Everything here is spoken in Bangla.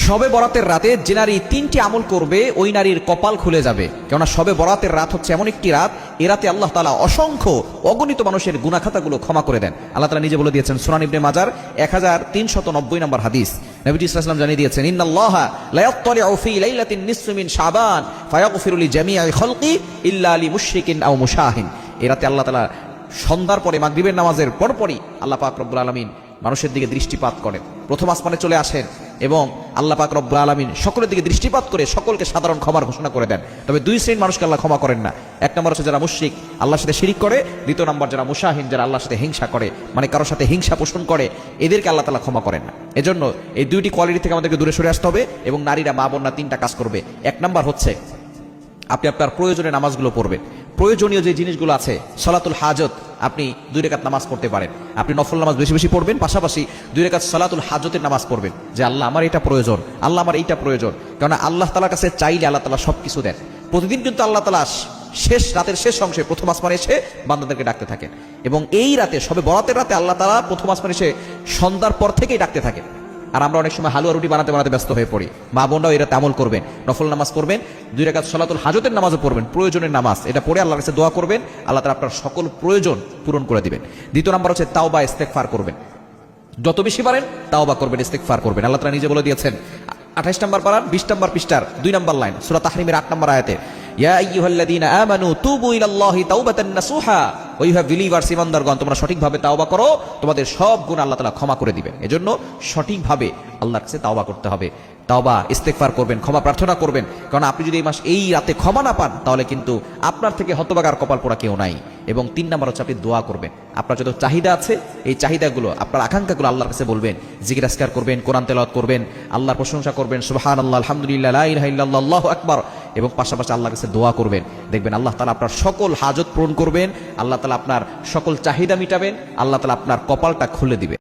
শবে বরাতের রাতে যে নারী 3টি আমল করবে ওই নারীর কপাল খুলে যাবে। কেননা শবে বরাতের রাত হচ্ছে এমন একটি রাত, এ রাতে আল্লাহ তাআলা অসংখ্য অগণিত মানুষের গুনাহ খাতাগুলো ক্ষমা করে দেন। আল্লাহ তাআলা নিজে বলে দিয়েছেন সুনান ইবনে মাজার 1390 নম্বর হাদিস, নবীজি সাল্লাল্লাহু আলাইহি ওয়াসাল্লাম জানিয়ে দিয়েছেন, ইন্নাল্লাহা লা ইয়াত্তালিউ ফি লাইলাতিন নিসফি মিন শাবান ফায়াগফিরু লিজামিআ খালকি ইল্লা লিমুশরিকিন আও মুশাহিন। এ রাতে আল্লাহ তাআলা সন্ধ্যার পরে মাগরিবের নামাজের পরপরই আল্লাহ পাক রব্বুল আলামিন মানুষের দিকে দৃষ্টিপাত করেন, প্রথম আসমানে চলে আসেন এবং আল্লাহ পাক রব্বুল আলামিন সকলের দিকে দৃষ্টিপাত করে সকলকে সাধারণ ক্ষমার ঘোষণা করে দেন। তবে দুই শ্রেণীর মানুষকে আল্লাহ ক্ষমা করেন না। এক নম্বর হচ্ছে যারা মুশরিক, আল্লাহর সাথে শিরিক করে। দ্বিতীয় নম্বর যারা মুশাহিন, যারা আল্লাহর সাথে হিংসা করে, মানে কারোর সাথে হিংসা পোষণ করে, এদেরকে আল্লাহ তাআলা ক্ষমা করেন না। এজন্য এই দুইটি কোয়ালিটি থেকে আমাদেরকে দূরে সরে আসতে হবে এবং নারীরা মা বোনরা 3টা কাজ করবে। এক নম্বর হচ্ছে আপনি আপনার প্রয়োজনীয় নামাজগুলো পড়বেন। প্রয়োজনীয় যে জিনিসগুলো আছে, সালাতুল হাজত, আপনি 2 রাকাত নামাজ পড়তে পারেন। আপনি নফল নামাজ বেশি বেশি পড়বেন, পাশাপাশি 2 রাকাত সালাতুল হাজতের নামাজ পড়বেন, যে আল্লাহ আমার এটা প্রয়োজন, আল্লাহ আমার এইটা প্রয়োজন। কারণ আল্লাহ তাআলার কাছে চাইলে আল্লাহ তাআলা সবকিছু দেন। প্রতিদিন কিন্তু আল্লাহ তাআলা শেষ রাতের শেষ অংশে প্রথম আসমানে এসে বান্দাদেরকে ডাকতে থাকেন এবং এই রাতে শবে বরাতের রাতে আল্লাহ তাআলা প্রথম আসমানে এসে সন্ধ্যার পর থেকেই ডাকতে থাকেন। আর আমরা অনেক সময় হালুয়া রুটি বানাতে বানাতে ব্যস্ত হয়ে পড়ি। মা বোনরাও এরা আমল করবেন, নফল নামাজ পড়বেন, 2 রাকাত সালাতুল হাজতের নামাজও পড়বেন, প্রয়োজনের নামাজ, এটা পড়ে আল্লাহর কাছে দোয়া করবেন, আল্লাহ তাআলা আপনার সকল প্রয়োজন পূরণ করে দিবেন। দ্বিতীয় নাম্বার হচ্ছে তাওবা ইস্তেগফার করবেন, যত বেশি পারেন তাওবা করবেন, ইস্তেগফার করবেন। আল্লাহ তাআলা নিজে বলে দিয়েছেন 28 নম্বর পারার 20 নম্বর পৃষ্ঠার 2 নম্বর লাইন, সূরা তাহরিমের 8 নম্বর আয়াতে, ইয়া আইয়ুহাল্লাযীনা আমানু তুবু ইলাল্লাহি তাওবাতান নাসুহা, ও ইউ হ্যাভ বিলিভার্স, ইমানদারগণ তোমরা সঠিকভাবে তাওবা করো, তোমাদের সব গুনাহ আল্লাহ তাআলা ক্ষমা করে দিবেন। এজন্য সঠিকভাবে আল্লাহর কাছে তাওবা করতে হবে, তাওবা ইস্তেগফার করবেন, ক্ষমা প্রার্থনা করবেন। কারণ আপনি যদি এই রাতে ক্ষমা না পান তাহলে কিন্তু আপনার থেকে হতভাগার কপাল পোড়া কেউ নাই। এবং 3 নম্বর হচ্ছে আপনি দোয়া করবেন। আপনার যত চাহিদা আছে এই চাহিদাগুলো, আপনার আকাঙ্ক্ষাগুলো আল্লাহর কাছে বলবেন, জিকির আজকার করবেন, কোরআন তেলাওয়াত করবেন, আল্লাহর প্রশংসা করবেন, সুবহানাল্লাহ, আলহামদুলিল্লাহ, লা ইলাহা ইল্লাল্লাহ, আল্লাহু আকবার, এবং পাশাপাশি আল্লাহর কাছে দোয়া করবেন। দেখবেন আল্লাহ তাআলা আপনার সকল হাজত পূরণ করবেন, আল্লাহ তাআলা আপনার সকল চাহিদা মিটাবেন, আল্লাহ তাআলা আপনার কপালটা খুলে দিবেন।